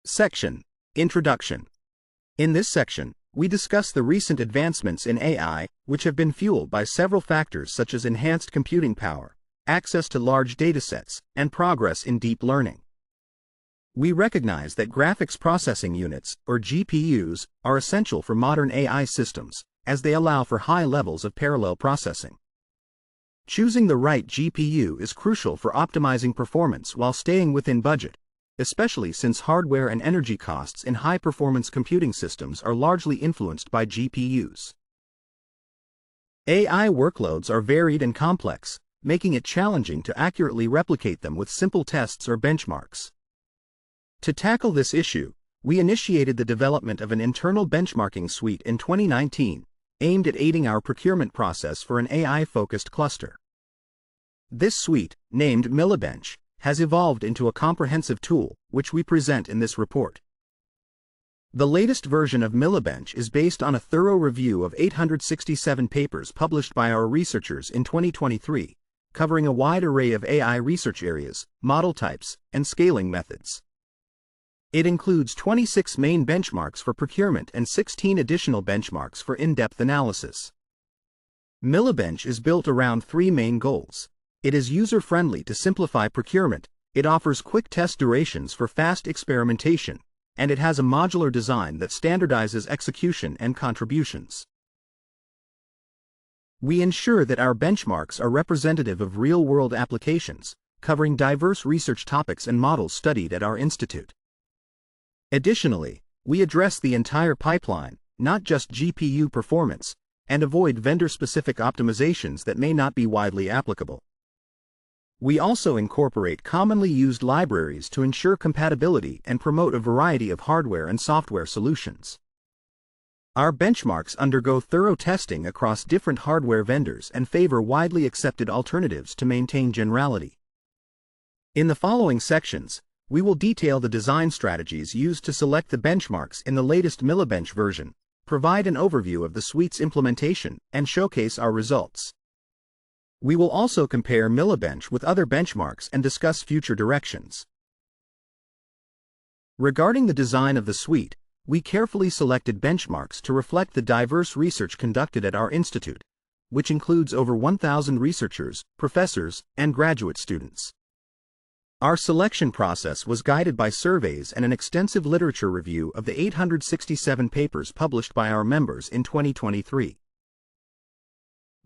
Section: Introduction. In this section, we discuss the recent advancements in AI, which have been fueled by several factors such as enhanced computing power, access to large datasets, and progress in deep learning. We recognize that graphics processing units, or GPUs, are essential for modern AI systems, as they allow for high levels of parallel processing. Choosing the right GPU is crucial for optimizing performance while staying within budget, especially since hardware and energy costs in high-performance computing systems are largely influenced by GPUs. AI workloads are varied and complex, making it challenging to accurately replicate them with simple tests or benchmarks. To tackle this issue, we initiated the development of an internal benchmarking suite in 2019, aimed at aiding our procurement process for an AI-focused cluster. This suite, named Milabench, has evolved into a comprehensive tool, which we present in this report. The latest version of Milabench is based on a thorough review of 867 papers published by our researchers in 2023, covering a wide array of AI research areas, model types, and scaling methods. It includes 26 main benchmarks for procurement and 16 additional benchmarks for in-depth analysis. Milabench is built around three main goals. It is user-friendly to simplify procurement, it offers quick test durations for fast experimentation, and it has a modular design that standardizes execution and contributions. We ensure that our benchmarks are representative of real-world applications, covering diverse research topics and models studied at our institute. Additionally, we address the entire pipeline, not just GPU performance, and avoid vendor-specific optimizations that may not be widely applicable. We also incorporate commonly used libraries to ensure compatibility and promote a variety of hardware and software solutions. Our benchmarks undergo thorough testing across different hardware vendors and favor widely accepted alternatives to maintain generality. In the following sections, we will detail the design strategies used to select the benchmarks in the latest Milabench version, provide an overview of the suite's implementation, and showcase our results. We will also compare Milabench with other benchmarks and discuss future directions. Regarding the design of the suite, we carefully selected benchmarks to reflect the diverse research conducted at our institute, which includes over 1,000 researchers, professors, and graduate students. Our selection process was guided by surveys and an extensive literature review of the 867 papers published by our members in 2023.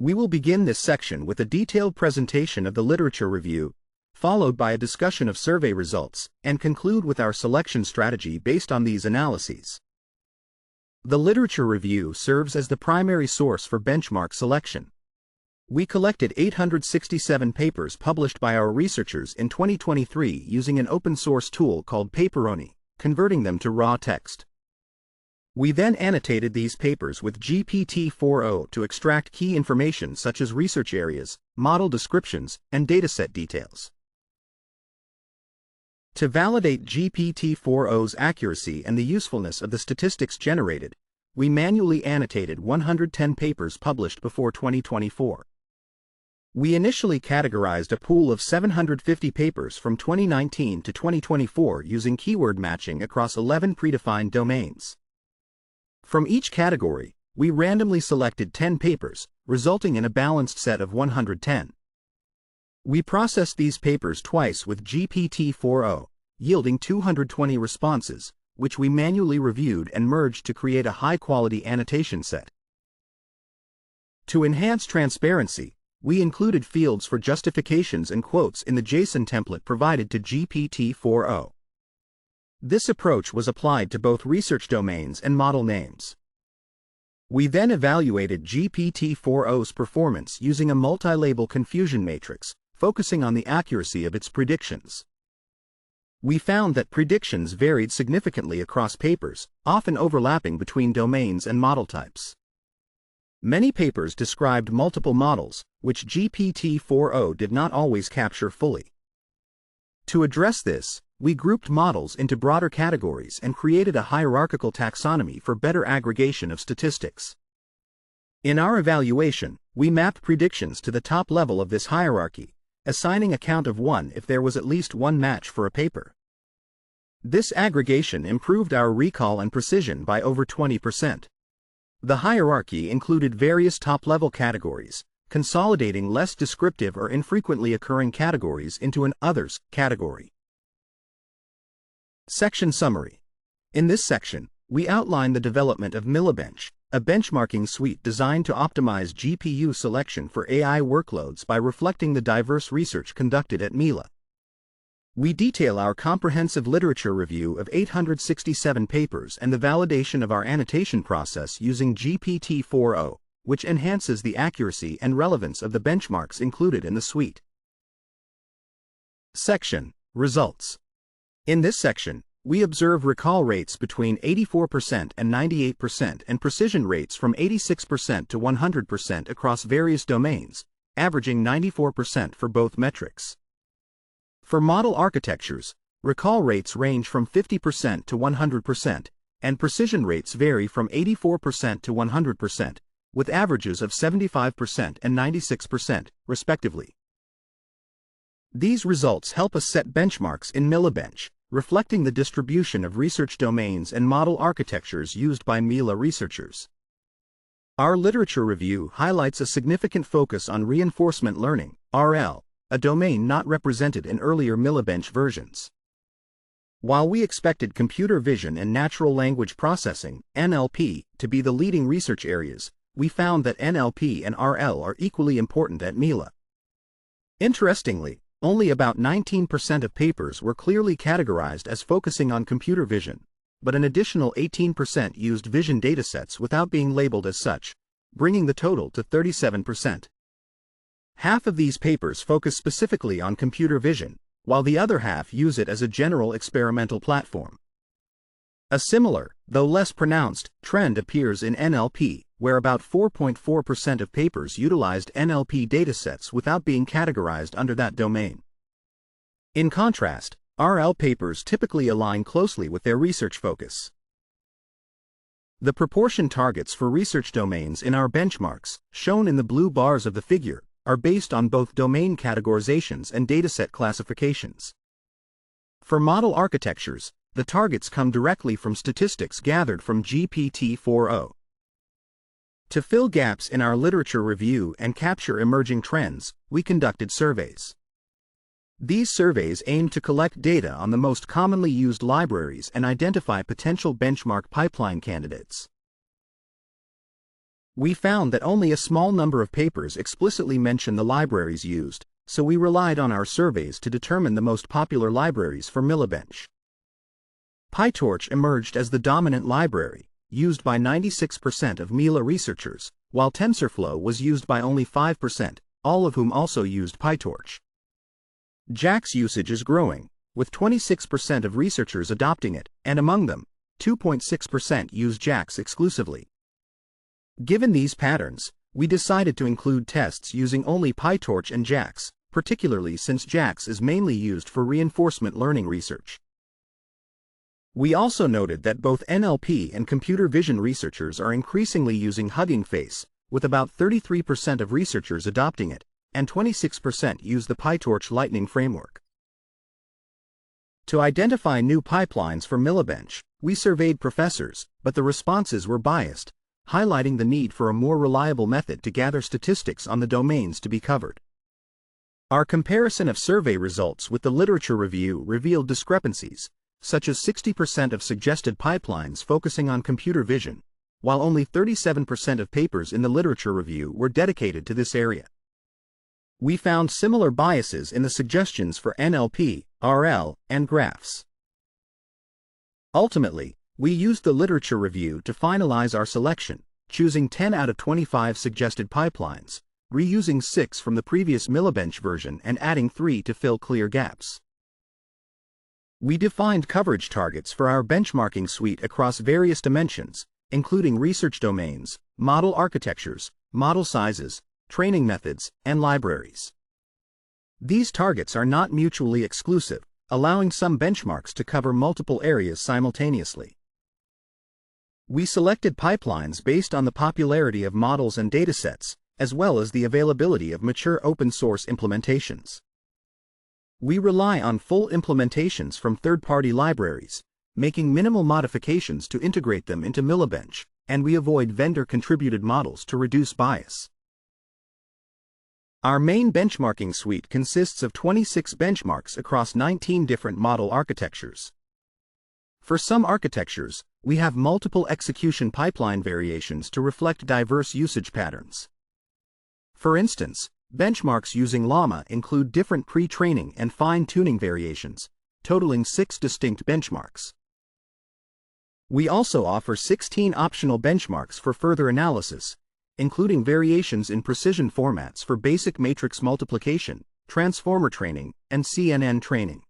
We will begin this section with a detailed presentation of the literature review, followed by a discussion of survey results, and conclude with our selection strategy based on these analyses. The literature review serves as the primary source for benchmark selection. We collected 867 papers published by our researchers in 2023 using an open-source tool called Paperoni, converting them to raw text. We then annotated these papers with GPT-4o to extract key information such as research areas, model descriptions, and dataset details. To validate GPT-4o's accuracy and the usefulness of the statistics generated, we manually annotated 110 papers published before 2024. We initially categorized a pool of 750 papers from 2019 to 2024 using keyword matching across 11 predefined domains. From each category, we randomly selected 10 papers, resulting in a balanced set of 110. We processed these papers twice with GPT-4o, yielding 220 responses, which we manually reviewed and merged to create a high-quality annotation set. To enhance transparency, we included fields for justifications and quotes in the JSON template provided to GPT-4o. This approach was applied to both research domains and model names. We then evaluated GPT-4o's performance using a multi-label confusion matrix, focusing on the accuracy of its predictions. We found that predictions varied significantly across papers, often overlapping between domains and model types. Many papers described multiple models, which GPT-4o did not always capture fully. To address this, we grouped models into broader categories and created a hierarchical taxonomy for better aggregation of statistics. In our evaluation, we mapped predictions to the top level of this hierarchy, assigning a count of 1 if there was at least one match for a paper. This aggregation improved our recall and precision by over 20%. The hierarchy included various top-level categories, consolidating less descriptive or infrequently occurring categories into an Others category. Section Summary. In this section, we outline the development of Milabench, a benchmarking suite designed to optimize GPU selection for AI workloads by reflecting the diverse research conducted at Mila. We detail our comprehensive literature review of 867 papers and the validation of our annotation process using GPT-4o, which enhances the accuracy and relevance of the benchmarks included in the suite. Section Results. In this section, we observe recall rates between 84% and 98% and precision rates from 86% to 100% across various domains, averaging 94% for both metrics. For model architectures, recall rates range from 50% to 100%, and precision rates vary from 84% to 100%, with averages of 75% and 96%, respectively. These results help us set benchmarks in Milabench, reflecting the distribution of research domains and model architectures used by Mila researchers. Our literature review highlights a significant focus on reinforcement learning, RL, a domain not represented in earlier Milabench versions. While we expected computer vision and natural language processing, NLP, to be the leading research areas, we found that NLP and RL are equally important at Mila. Interestingly, only about 19% of papers were clearly categorized as focusing on computer vision, but an additional 18% used vision datasets without being labeled as such, bringing the total to 37%. Half of these papers focus specifically on computer vision, while the other half use it as a general experimental platform. A similar, though less pronounced, trend appears in NLP, where about 4.4% of papers utilized NLP datasets without being categorized under that domain. In contrast, RL papers typically align closely with their research focus. The proportion targets for research domains in our benchmarks, shown in the blue bars of the figure, are based on both domain categorizations and dataset classifications. For model architectures, the targets come directly from statistics gathered from GPT-4o. To fill gaps in our literature review and capture emerging trends, we conducted surveys. These surveys aim to collect data on the most commonly used libraries and identify potential benchmark pipeline candidates. We found that only a small number of papers explicitly mention the libraries used, so we relied on our surveys to determine the most popular libraries for Milabench. PyTorch emerged as the dominant library, used by 96% of Mila researchers, while TensorFlow was used by only 5%, all of whom also used PyTorch. JAX usage is growing, with 26% of researchers adopting it, and among them, 2.6% use JAX exclusively. Given these patterns, we decided to include tests using only PyTorch and JAX, particularly since JAX is mainly used for reinforcement learning research. We also noted that both NLP and computer vision researchers are increasingly using Hugging Face, with about 33% of researchers adopting it, and 26% use the PyTorch Lightning framework. To identify new pipelines for Milabench, we surveyed professors, but the responses were biased, highlighting the need for a more reliable method to gather statistics on the domains to be covered. Our comparison of survey results with the literature review revealed discrepancies, such as 60% of suggested pipelines focusing on computer vision, while only 37% of papers in the literature review were dedicated to this area. We found similar biases in the suggestions for NLP, RL, and graphs. Ultimately, we used the literature review to finalize our selection, choosing 10 out of 25 suggested pipelines, reusing 6 from the previous Milabench version and adding 3 to fill clear gaps. We defined coverage targets for our benchmarking suite across various dimensions, including research domains, model architectures, model sizes, training methods, and libraries. These targets are not mutually exclusive, allowing some benchmarks to cover multiple areas simultaneously. We selected pipelines based on the popularity of models and datasets, as well as the availability of mature open-source implementations. We rely on full implementations from third-party libraries, making minimal modifications to integrate them into Milabench, and we avoid vendor-contributed models to reduce bias. Our main benchmarking suite consists of 26 benchmarks across 19 different model architectures. For some architectures, we have multiple execution pipeline variations to reflect diverse usage patterns. For instance, benchmarks using Llama include different pre-training and fine-tuning variations, totaling 6 distinct benchmarks. We also offer 16 optional benchmarks for further analysis, including variations in precision formats for basic matrix multiplication, transformer training, and CNN training.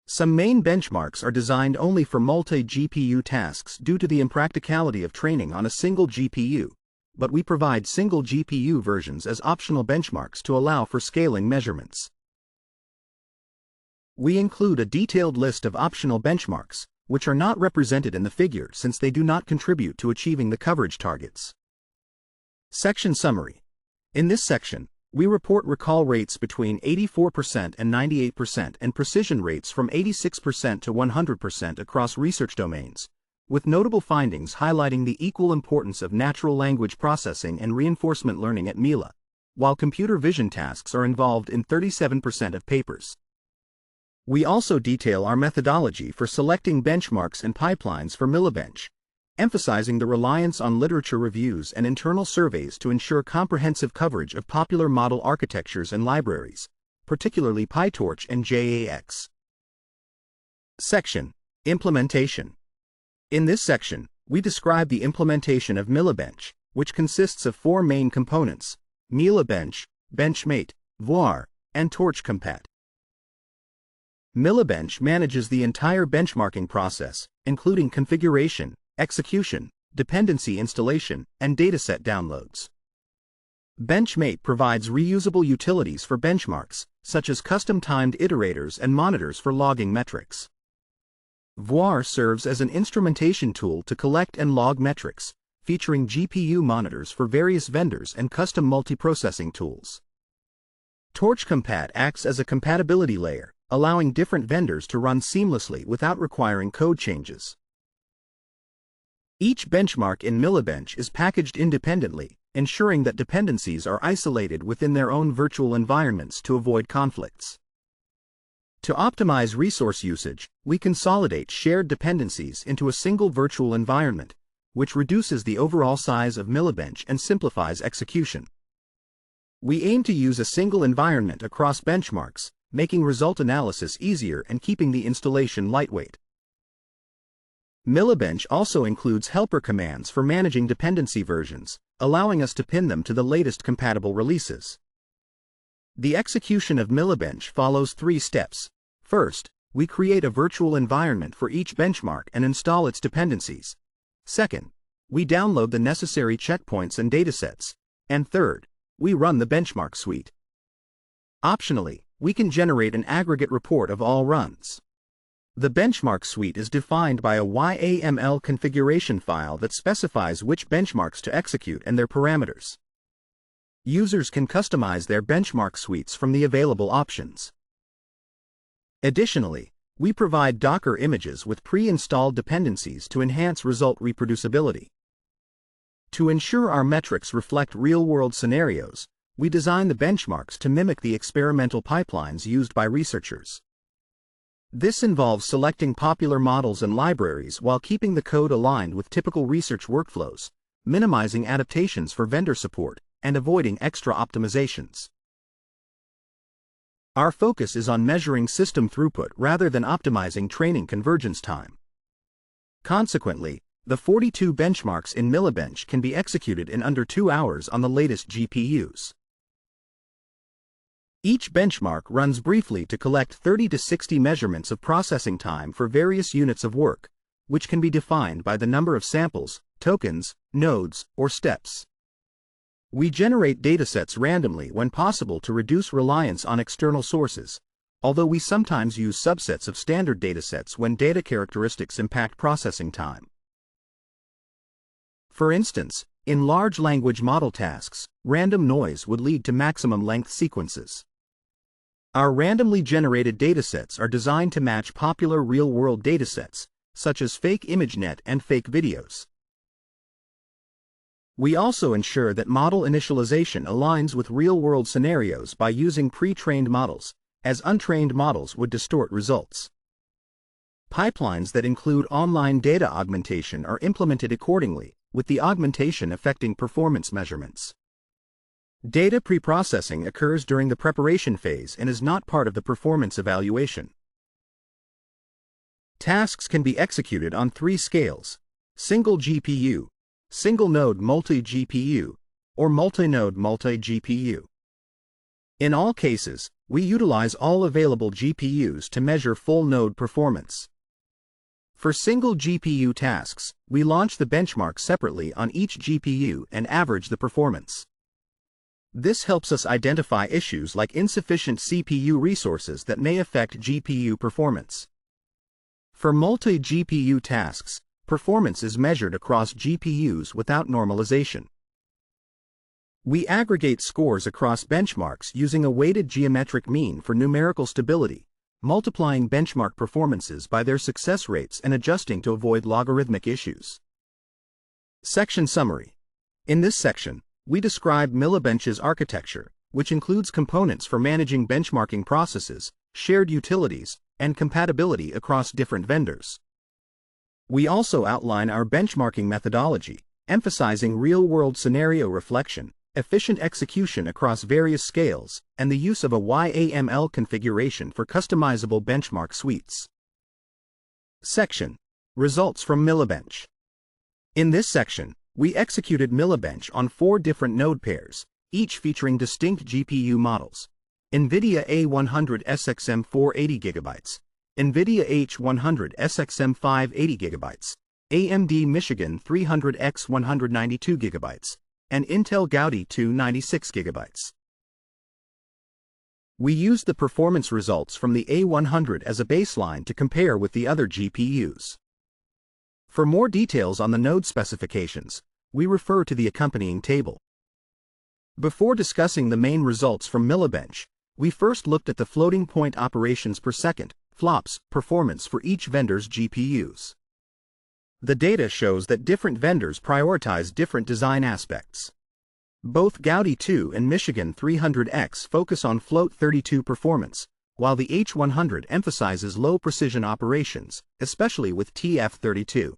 Some main benchmarks are designed only for multi-GPU tasks due to the impracticality of training on a single GPU, but we provide single GPU versions as optional benchmarks to allow for scaling measurements. We include a detailed list of optional benchmarks, which are not represented in the figure since they do not contribute to achieving the coverage targets. Section Summary. In this section, we report recall rates between 84% and 98% and precision rates from 86% to 100% across research domains, with notable findings highlighting the equal importance of natural language processing and reinforcement learning at Mila, while computer vision tasks are involved in 37% of papers. We also detail our methodology for selecting benchmarks and pipelines for Milabench, emphasizing the reliance on literature reviews and internal surveys to ensure comprehensive coverage of popular model architectures and libraries, particularly PyTorch and JAX. Section: Implementation. In this section, we describe the implementation of Milabench, which consists of 4 main components: Milabench, Benchmate, Voir, and TorchCompat. Milabench manages the entire benchmarking process, including configuration, execution, dependency installation, and dataset downloads. Benchmate provides reusable utilities for benchmarks, such as custom-timed iterators and monitors for logging metrics. Voir serves as an instrumentation tool to collect and log metrics, featuring GPU monitors for various vendors and custom multiprocessing tools. TorchCompat acts as a compatibility layer, allowing different vendors to run seamlessly without requiring code changes. Each benchmark in Milabench is packaged independently, ensuring that dependencies are isolated within their own virtual environments to avoid conflicts. To optimize resource usage, we consolidate shared dependencies into a single virtual environment, which reduces the overall size of Milabench and simplifies execution. We aim to use a single environment across benchmarks, making result analysis easier and keeping the installation lightweight. Milabench also includes helper commands for managing dependency versions, allowing us to pin them to the latest compatible releases. The execution of Milabench follows 3 steps. First, we create a virtual environment for each benchmark and install its dependencies. Second, we download the necessary checkpoints and datasets. And third, we run the benchmark suite. Optionally, we can generate an aggregate report of all runs. The benchmark suite is defined by a YAML configuration file that specifies which benchmarks to execute and their parameters. Users can customize their benchmark suites from the available options. Additionally, we provide Docker images with pre-installed dependencies to enhance result reproducibility. To ensure our metrics reflect real-world scenarios, we design the benchmarks to mimic the experimental pipelines used by researchers. This involves selecting popular models and libraries while keeping the code aligned with typical research workflows, minimizing adaptations for vendor support, and avoiding extra optimizations. Our focus is on measuring system throughput rather than optimizing training convergence time. Consequently, the 42 benchmarks in Milabench can be executed in under 2 hours on the latest GPUs. Each benchmark runs briefly to collect 30 to 60 measurements of processing time for various units of work, which can be defined by the number of samples, tokens, nodes, or steps. We generate datasets randomly when possible to reduce reliance on external sources, although we sometimes use subsets of standard datasets when data characteristics impact processing time. For instance, in large language model tasks, random noise would lead to maximum length sequences. Our randomly generated datasets are designed to match popular real-world datasets, such as fake ImageNet and fake videos. We also ensure that model initialization aligns with real-world scenarios by using pre-trained models, as untrained models would distort results. Pipelines that include online data augmentation are implemented accordingly, with the augmentation affecting performance measurements. Data preprocessing occurs during the preparation phase and is not part of the performance evaluation. Tasks can be executed on 3 scales: single GPU, single-node multi-GPU, or multi-node multi-GPU. In all cases, we utilize all available GPUs to measure full node performance. For single GPU tasks, we launch the benchmark separately on each GPU and average the performance. This helps us identify issues like insufficient CPU resources that may affect GPU performance. For multi-GPU tasks, performance is measured across GPUs without normalization. We aggregate scores across benchmarks using a weighted geometric mean for numerical stability, multiplying benchmark performances by their success rates and adjusting to avoid logarithmic issues. Section Summary. In this section, we describe Milabench's architecture, which includes components for managing benchmarking processes, shared utilities, and compatibility across different vendors. We also outline our benchmarking methodology, emphasizing real-world scenario reflection, efficient execution across various scales, and the use of a YAML configuration for customizable benchmark suites. Section. Results from Milabench. In this section, we executed Milabench on 4 different node pairs, each featuring distinct GPU models: NVIDIA A100 SXM 480GB, NVIDIA H100 SXM 580GB, AMD Michigan 300X 192GB, and Intel Gaudi 2 96GB. We used the performance results from the A100 as a baseline to compare with the other GPUs. For more details on the node specifications, we refer to the accompanying table. Before discussing the main results from Milabench, we first looked at the floating point operations per second, FLOPS, performance for each vendor's GPUs. The data shows that different vendors prioritize different design aspects. Both Gaudi 2 and Michigan 300X focus on float 32 performance, while the H100 emphasizes low-precision operations, especially with TF32.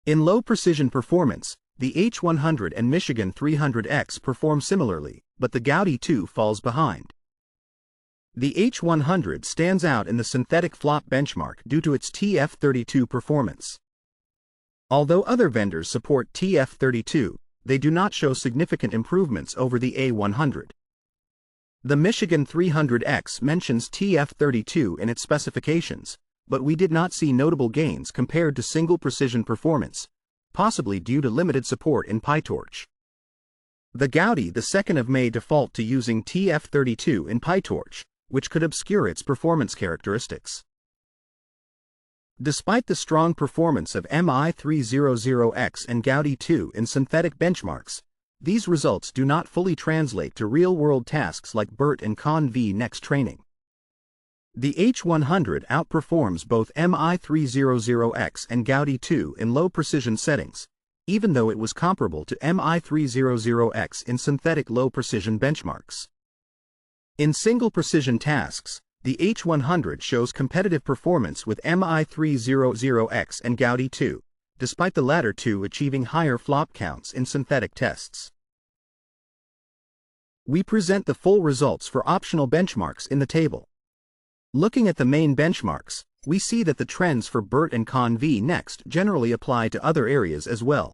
In low-precision performance, the H100 and Michigan 300X perform similarly, but the Gaudi 2 falls behind. The H100 stands out in the synthetic flop benchmark due to its TF32 performance. Although other vendors support TF32, they do not show significant improvements over the A100. The Michigan 300X mentions TF32 in its specifications, but we did not see notable gains compared to single precision performance, possibly due to limited support in PyTorch. The Gaudi the 2nd of May default to using TF32 in PyTorch, which could obscure its performance characteristics. Despite the strong performance of MI300X and Gaudi 2 in synthetic benchmarks, these results do not fully translate to real-world tasks like BERT and Conv next training. The H100 outperforms both MI300X and Gaudi 2 in low-precision settings, even though it was comparable to MI300X in synthetic low-precision benchmarks. In single-precision tasks, the H100 shows competitive performance with MI300X and Gaudi 2, despite the latter two achieving higher flop counts in synthetic tests. We present the full results for optional benchmarks in the table. Looking at the main benchmarks, we see that the trends for BERT and Conv next generally apply to other areas as well.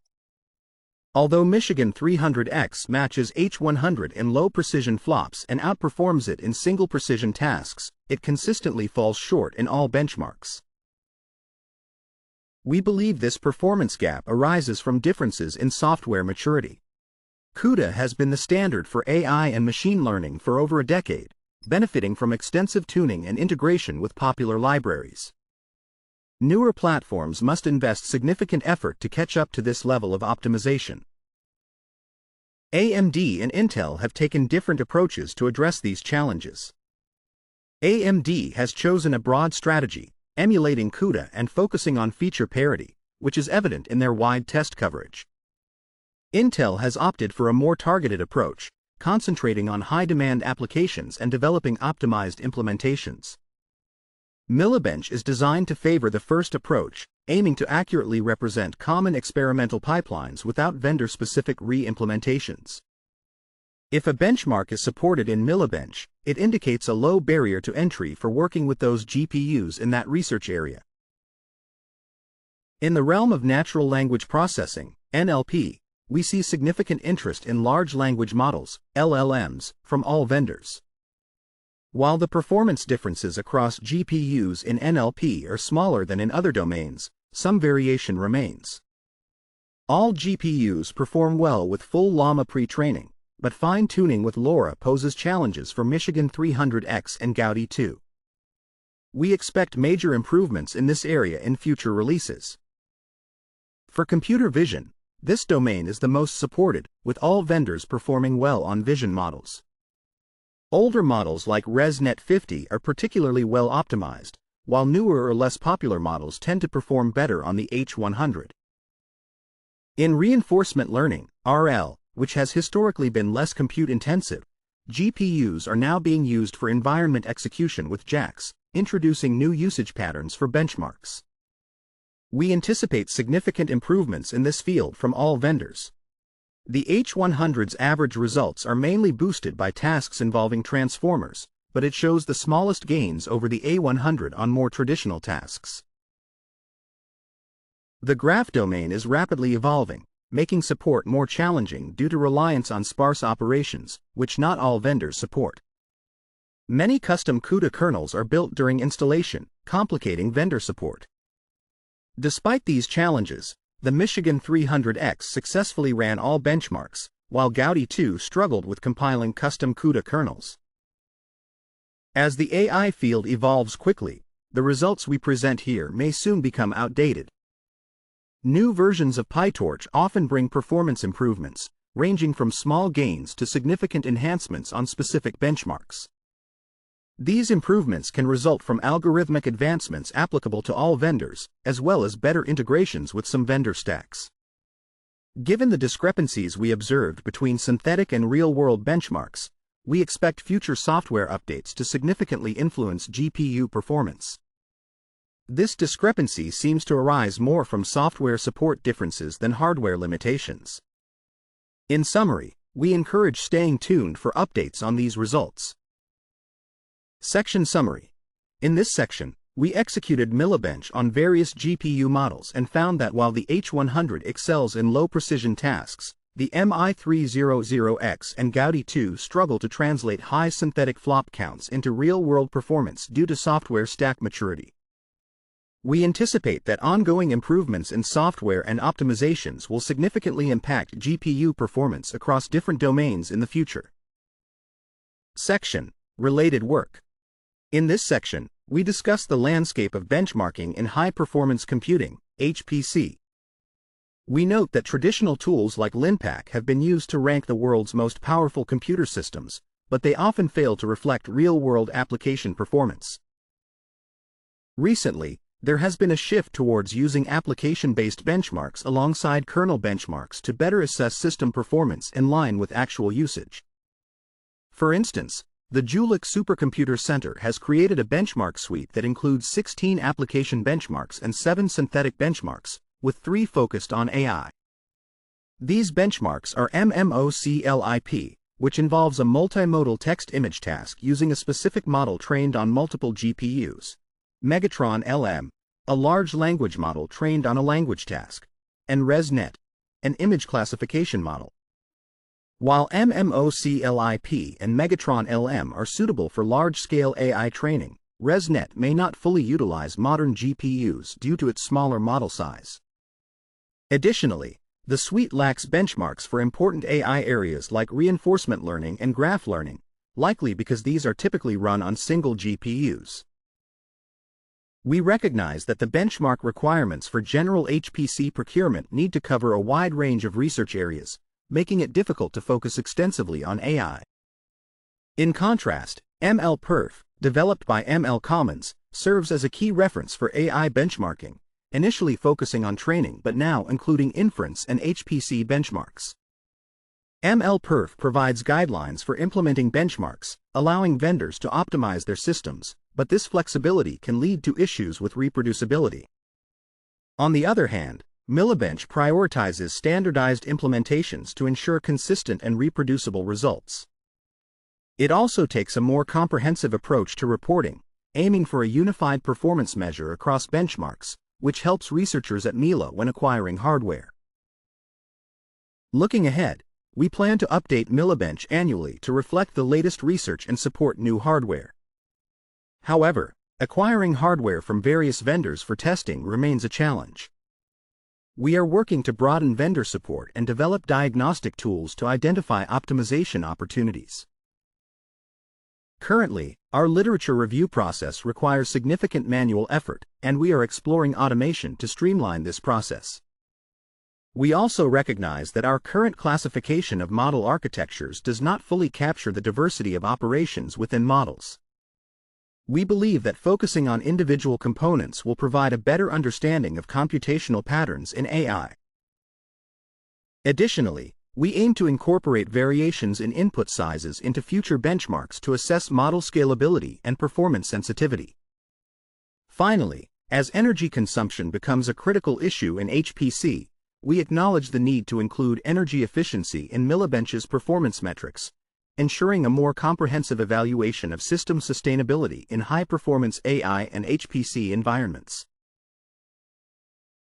Although Michigan 300X matches H100 in low-precision flops and outperforms it in single-precision tasks, it consistently falls short in all benchmarks. We believe this performance gap arises from differences in software maturity. CUDA has been the standard for AI and machine learning for over a decade, benefiting from extensive tuning and integration with popular libraries. Newer platforms must invest significant effort to catch up to this level of optimization. AMD and Intel have taken different approaches to address these challenges. AMD has chosen a broad strategy, emulating CUDA and focusing on feature parity, which is evident in their wide test coverage. Intel has opted for a more targeted approach, concentrating on high-demand applications and developing optimized implementations. Milabench is designed to favor the first approach, aiming to accurately represent common experimental pipelines without vendor-specific re-implementations. If a benchmark is supported in Milabench, it indicates a low barrier to entry for working with those GPUs in that research area. In the realm of natural language processing, NLP, we see significant interest in large language models, LLMs, from all vendors. While the performance differences across GPUs in NLP are smaller than in other domains, some variation remains. All GPUs perform well with full Llama pre-training, but fine-tuning with LoRa poses challenges for Michigan 300X and Gaudi 2. We expect major improvements in this area in future releases. For computer vision, this domain is the most supported, with all vendors performing well on vision models. Older models like ResNet 50 are particularly well optimized, while newer or less popular models tend to perform better on the H100. In reinforcement learning, RL, which has historically been less compute-intensive, GPUs are now being used for environment execution with JAX, introducing new usage patterns for benchmarks. We anticipate significant improvements in this field from all vendors. The H100's average results are mainly boosted by tasks involving transformers, but it shows the smallest gains over the A100 on more traditional tasks. The graph domain is rapidly evolving, making support more challenging due to reliance on sparse operations, which not all vendors support. Many custom CUDA kernels are built during installation, complicating vendor support. Despite these challenges, the Michigan 300X successfully ran all benchmarks, while Gaudi 2 struggled with compiling custom CUDA kernels. As the AI field evolves quickly, the results we present here may soon become outdated. New versions of PyTorch often bring performance improvements, ranging from small gains to significant enhancements on specific benchmarks. These improvements can result from algorithmic advancements applicable to all vendors, as well as better integrations with some vendor stacks. Given the discrepancies we observed between synthetic and real-world benchmarks, we expect future software updates to significantly influence GPU performance. This discrepancy seems to arise more from software support differences than hardware limitations. In summary, we encourage staying tuned for updates on these results. Section Summary. In this section, we executed Milabench on various GPU models and found that while the H100 excels in low-precision tasks, the MI300X and Gaudi 2 struggle to translate high synthetic flop counts into real-world performance due to software stack maturity. We anticipate that ongoing improvements in software and optimizations will significantly impact GPU performance across different domains in the future. Section. Related work. In this section, we discuss the landscape of benchmarking in high-performance computing, HPC. We note that traditional tools like LinPack have been used to rank the world's most powerful computer systems, but they often fail to reflect real-world application performance. Recently, there has been a shift towards using application-based benchmarks alongside kernel benchmarks to better assess system performance in line with actual usage. For instance, the Jülich Supercomputer Center has created a benchmark suite that includes 16 application benchmarks and 7 synthetic benchmarks, with 3 focused on AI. These benchmarks are MMOCLIP, which involves a multimodal text-image task using a specific model trained on multiple GPUs, Megatron LM, a large language model trained on a language task, and ResNet, an image classification model. While MMOCLIP and Megatron LM are suitable for large-scale AI training, ResNet may not fully utilize modern GPUs due to its smaller model size. Additionally, the suite lacks benchmarks for important AI areas like reinforcement learning and graph learning, likely because these are typically run on single GPUs. We recognize that the benchmark requirements for general HPC procurement need to cover a wide range of research areas, making it difficult to focus extensively on AI. In contrast, MLPerf, developed by ML Commons, serves as a key reference for AI benchmarking, initially focusing on training but now including inference and HPC benchmarks. MLPerf provides guidelines for implementing benchmarks, allowing vendors to optimize their systems, but this flexibility can lead to issues with reproducibility. On the other hand, Milabench prioritizes standardized implementations to ensure consistent and reproducible results. It also takes a more comprehensive approach to reporting, aiming for a unified performance measure across benchmarks, which helps researchers at Mila when acquiring hardware. Looking ahead, we plan to update Milabench annually to reflect the latest research and support new hardware. However, acquiring hardware from various vendors for testing remains a challenge. We are working to broaden vendor support and develop diagnostic tools to identify optimization opportunities. Currently, our literature review process requires significant manual effort, and we are exploring automation to streamline this process. We also recognize that our current classification of model architectures does not fully capture the diversity of operations within models. We believe that focusing on individual components will provide a better understanding of computational patterns in AI. Additionally, we aim to incorporate variations in input sizes into future benchmarks to assess model scalability and performance sensitivity. Finally, as energy consumption becomes a critical issue in HPC, we acknowledge the need to include energy efficiency in Milabench's performance metrics, ensuring a more comprehensive evaluation of system sustainability in high-performance AI and HPC environments.